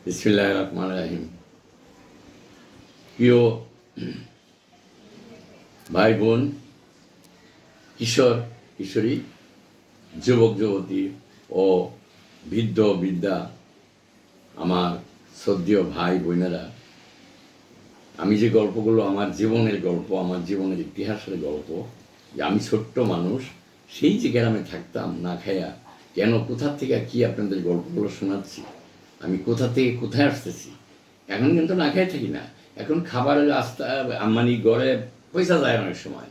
বিসমিল্লাহির রহমানির রহিম। প্রিয় ভাই বোন, কিশোর কিশোরী, যুবক যুবতী ও বৃদ্ধ বৃদ্ধা, আমার শ্রদ্ধেয় ভাই বোনেরা, আমি যে গল্পগুলো আমার জীবনের গল্প, আমার জীবনের ইতিহাসের গল্প, যে আমি ছোট্ট মানুষ, সেই যে গ্রামে থাকতাম না খাইয়া, কেন কোথা থেকে কি আপনাদের গল্পগুলো শোনাচ্ছি, আমি কোথা থেকে কোথায় আসতেছি। এখন কিন্তু না খাই থাকি না, এখন খাবারের রাস্তা মানে গড়ে পয়সা যায় অনেক সময়,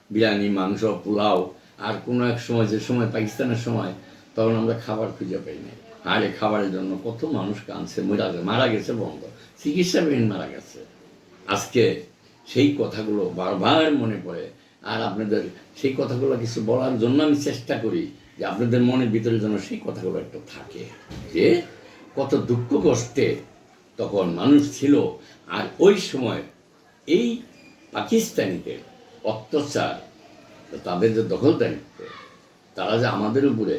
বিরিয়ানি, মাংস, পোলাও। আর কোনো এক সময়, যে সময় পাকিস্তানের সময়, তখন আমরা খাবার খুঁজে পাই না। আর এই খাবারের জন্য কত মানুষ কাঁদছে, মারা গেছে, বন্ধ চিকিৎসাবিহীন মারা গেছে। আজকে সেই কথাগুলো বারবার মনে পড়ে, আর আপনাদের সেই কথাগুলো কিছু বলার জন্য আমি চেষ্টা করি যে আপনাদের মনের ভিতরে যেন সেই কথাগুলো একটা থাকে, যে কত দুঃখ কষ্টে তখন মানুষ ছিল। আর ওই সময় এই পাকিস্তানিদের অত্যাচার, তাদের যে দখলদারিত্ব, তারা যে আমাদের উপরে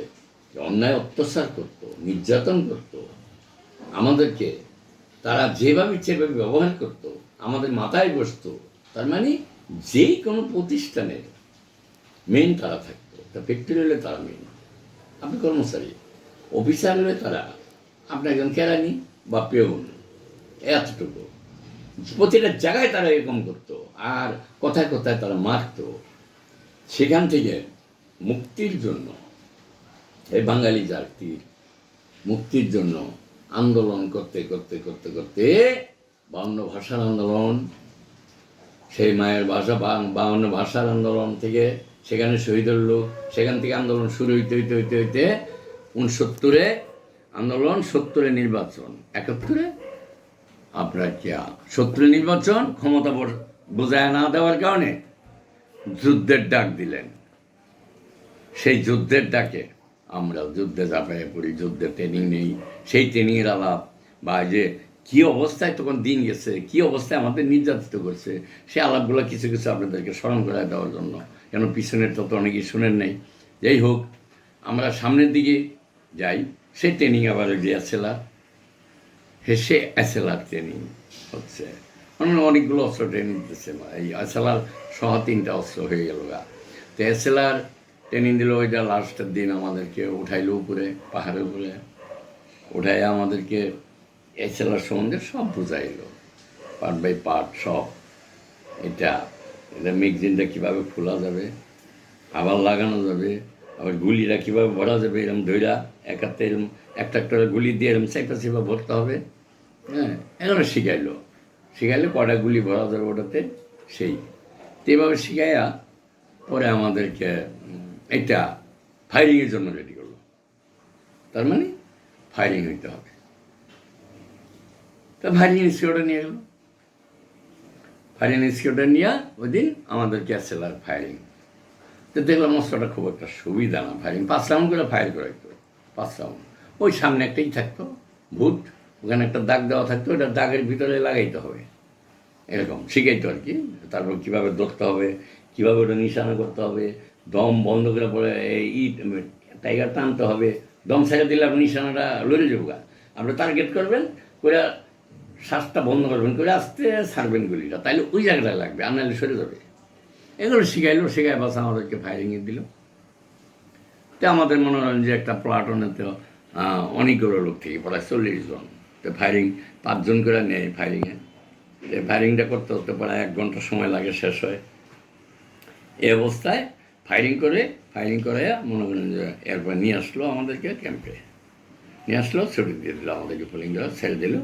অন্যায় অত্যাচার করত, নির্যাতন করত, আমাদেরকে তারা যেভাবে সেভাবে ব্যবহার করত, আমাদের মাথায় বসতো। তার মানে যে কোনো প্রতিষ্ঠানের মেন তারা থাকতো। তা ফ্যাক্টরি হলে তারা মেন, আপনি কর্মচারী, অফিসার হলে তারা, আপনি একজন কেরানি বা পেউন, এতটুকু। প্রতিটা জায়গায় তারা এরকম করতো, আর কথায় কথায় তারা মারতো। সেখান থেকে মুক্তির জন্য এই বাঙালি জাতির মুক্তির জন্য আন্দোলন করতে করতে করতে করতে 52 ভাষার আন্দোলন, সেই মায়ের ভাষা 52 ভাষার আন্দোলন থেকে সেখানে শহীদের লোক, সেখান থেকে আন্দোলন শুরু হইতে হইতে হইতে হইতে 69-এ আন্দোলন, 70-এ নির্বাচন, 71-এ আপনার কি 70-এ নির্বাচন, ক্ষমতা বোঝায় না দেওয়ার কারণে যুদ্ধের ডাক দিলেন। সেই যুদ্ধের ডাকে আমরা যুদ্ধে ঝাঁপিয়ে পড়ি, যুদ্ধের ট্রেনিং নেই, সেই ট্রেনিংয়ের আলাপ, বা যে কী অবস্থায় তখন দিন গেছে, কী অবস্থায় আমাদের নির্যাতিত করছে, সেই আলাপগুলো কিছু কিছু আপনাদেরকে স্মরণ করায় দেওয়ার জন্য, কেন পিছনের তো অনেকেই শুনেন নেই। যাই হোক, আমরা সামনের দিকে যাই। সেই ট্রেনিং আবার যে এসএলআর, সে এসএলআর ট্রেনিং হচ্ছে, অনেকগুলো অস্ত্র ট্রেনিং দিতেছে। এই এসএলআর সহ 3টা অস্ত্র হয়ে গেল গা। তো এসএলআর ট্রেনিং দিল, ওইটা লাস্টের দিন আমাদেরকে উঠাইলো উপরে, পাহাড়ের উপরে উঠাই আমাদেরকে এসএলআর সম্বন্ধে সব বুঝাইলো, পার্ট বাই পার্ট সব। এটা ম্যাগজিনটা কীভাবে খোলা যাবে, আবার লাগানো যাবে, আবার গুলিটা কীভাবে ভরা যাবে, এরকম ধৈরা একাত্তে এরকম একটা একটা গুলি দিয়ে এরকম চাইপা চাইপা ভরতে হবে। হ্যাঁ, এগুলো শিখাইলো কটা গুলি ভরা যাবে ওটাতে, সেই তো এভাবে শিখাইয়া পরে আমাদেরকে এটা ফায়ারিংয়ের জন্য রেডি করলো। তার মানে ফায়ারিং হইতে হবে। তা ফায়ারিং ইনস্টিটিউটে নিয়ে গেল, ফায়ারিং ইনস্টিটিউটে নিয়ে ওই দিন আমাদেরকে এসএলআর ফায়ারিং। তো দেখলাম অস্ত্রটা খুব একটা সুবিধা না, ফায়ারিং 5 রাউন্ড করে ফায়ার করাইতো, 5 রাউন্ড। ওই সামনে একটাই থাকতো ভূত, ওখানে একটা দাগ দেওয়া থাকতো, ওটা দাগের ভিতরে লাগাইতে হবে, এরকম শিখাইতো আর কি। তারপর কীভাবে ধরতে হবে, কীভাবে ওটা নিশানা করতে হবে, দম বন্ধ করে পরে টাইগার টানতে হবে, দম ছেড়ে দিলে আপনি নিশানাটা লড়ে যাবো। আপনি টার্গেট করবেন করে, শ্বাসটা বন্ধ করবেন করে, আস্তে ছাড়বেন গুলিটা, তাইলে ওই জায়গাটায় লাগবে, আর নাহলে সরে যাবে। এগুলো শিখাইলো, শেখায় বাস আমাদেরকে ফায়ারিংয়ে দিল। তো আমাদের মনে হয় যে একটা প্লাটনে তো অনেকগুলো লোক থেকে প্রায় 40 জন, তো ফায়ারিং 5 জন করে নেয় ফায়ারিংয়ে। ফায়ারিংটা করতে করতে প্রায় 1 ঘন্টা সময় লাগে, শেষ হয়। এই অবস্থায় ফায়ারিং করে মনে করেন যে এরপর নিয়ে আসলো আমাদেরকে ক্যাম্পে, নিয়ে আসলো, ছুটি দিয়ে দিল আমাদেরকে, পোলিং দেওয়া ছেড়ে দিল।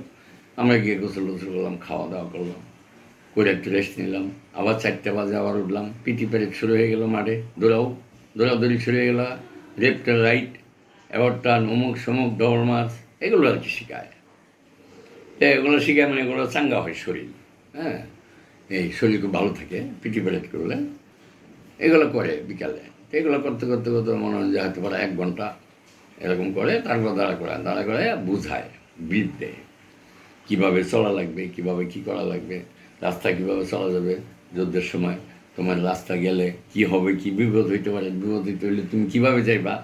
আমরা গিয়ে গোসল করলাম, খাওয়া দাওয়া করলাম, করে একটু রেস্ট নিলাম। আবার 4টা বাজে আবার উঠলাম, পিটি প্যারেড শুরু হয়ে গেলো, মাঠে দৌড়াদৌড়ি শুরু হয়ে গেলো, লেফট রাইট, এবার টান, অমুক সমুক, দৌড় মাছ, এগুলো আর কি শেখায়। এগুলো শেখায় মানে এগুলো চাঙ্গা হয় শরীর, হ্যাঁ, এই শরীর খুব ভালো থাকে পিটি প্যারেড করলে। এগুলো করে বিকালে, এগুলো করতে করতে করতে মনে হয় যে হয়তো 1 ঘন্টা এরকম করে। তারপর দাঁড়া করে বুঝায়, ব্রিফ দেয়, কীভাবে চলা লাগবে, কীভাবে কী করা লাগবে, রাস্তায় কীভাবে চলা যাবে যুদ্ধের সময়। তো তোমার রাস্তা গেলে কি হবে, কি বিপদ হইতে পারে, বিপদ হইতে হইলে তুমি কীভাবে যাইবা,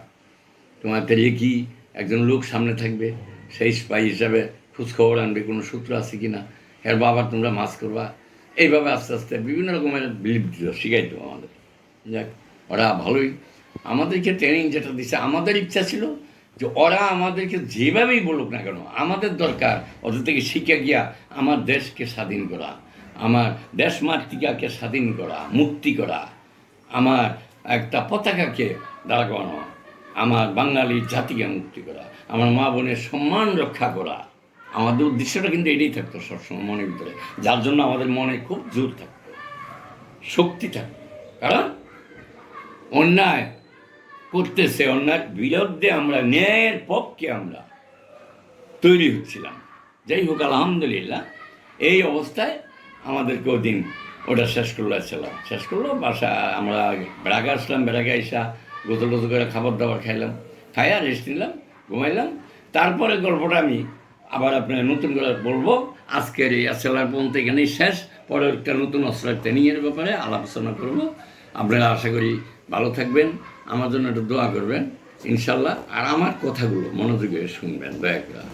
তোমার তাহলে কি একজন লোক সামনে থাকবে, সেই স্পাই হিসাবে খোঁজখবর আনবে কোনো সূত্র আছে কি না, এর বাবা তোমরা মাছ করবা, এইভাবে আস্তে আস্তে বিভিন্ন রকমের বিলিপ দিল, শিখাইতো আমাদের। যাক, ওরা ভালোই আমাদেরকে ট্রেনিং যেটা দিচ্ছে, আমাদের ইচ্ছা ছিল যে ওরা আমাদেরকে যেভাবেই বলুক না কেন, আমাদের দরকার ওদের থেকে শিখে গিয়া আমার দেশকে স্বাধীন করা, আমার দেশ মাতৃকাকে স্বাধীন করা, মুক্তি করা, আমার একটা পতাকাকে দাঁড়া করানো, আমার বাঙালি জাতিকে মুক্তি করা, আমার মা বোনের সম্মান রক্ষা করা। আমাদের উদ্দেশ্যটা কিন্তু এটাই থাকতো সবসময় মনের ভিতরে, যার জন্য আমাদের মনে খুব জোর থাকতো, শক্তি থাকতো। কারণ অন্যায় করতেছে, অন্যায়ের বিরুদ্ধে আমরা, ন্যায়ের পক্ষে আমরা তৈরি হচ্ছিলাম। যাই হোক, আলহামদুলিল্লাহ এই অবস্থায় আমাদেরকে ওদিন ওটা শেষ করলো বাসা। আমরা বেড়াকে আসলাম, বেড়াকে আইসা গোসল টোসল করে খাবার দাবার খাইলাম, খাইয়া রেস্ট নিলাম, ঘুমাইলাম। তারপরে গল্পটা আমি আবার আপনার নতুন করে বলবো। আজকের এই আসলার পর্যন্ত এখানেই শেষ। পরে একটা নতুন অস্ত্রের ট্রেনিংয়ের ব্যাপারে আলোচনা করব। আপনারা আশা করি ভালো থাকবেন, আমার জন্য একটু দোয়া করবেন ইনশাল্লাহ। আর আমার কথাগুলো মনোযোগে শুনবেন দয়া করে।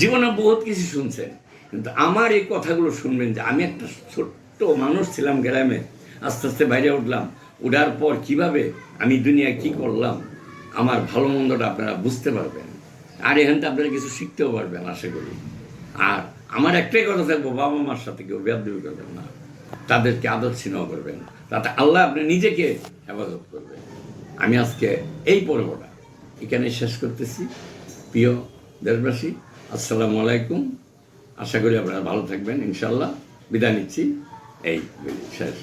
জীবনে বহুত কিছু শুনছেন, কিন্তু আমার এই কথাগুলো শুনবেন যে আমি একটা ছোট্ট মানুষ ছিলাম গ্রামে, আস্তে আস্তে বাইরে উঠলাম, উঠার পর কিভাবে আমি দুনিয়ায় কি করলাম, আমার ভালো মন্দটা আপনারা বুঝতে পারবেন। আর এখান থেকে আপনারা কিছু শিখতেও পারবেন আশা করি। আর আমার একটাই কথা থাকবো, বাবা মার সাথে কেউ বেয়াদবি করবেন না, তাদেরকে আদর স্নেহ করবেন, তাতে আল্লাহ আপনি নিজেকে হেফাজত করবেন। আমি আজকে এই পর্বটা এখানে শেষ করতেছি। প্রিয় দেশবাসী, আসসালামু আলাইকুম। আশা করি আপনারা ভালো থাকবেন ইনশাল্লাহ। বিদায় নিচ্ছি, এই শেষ।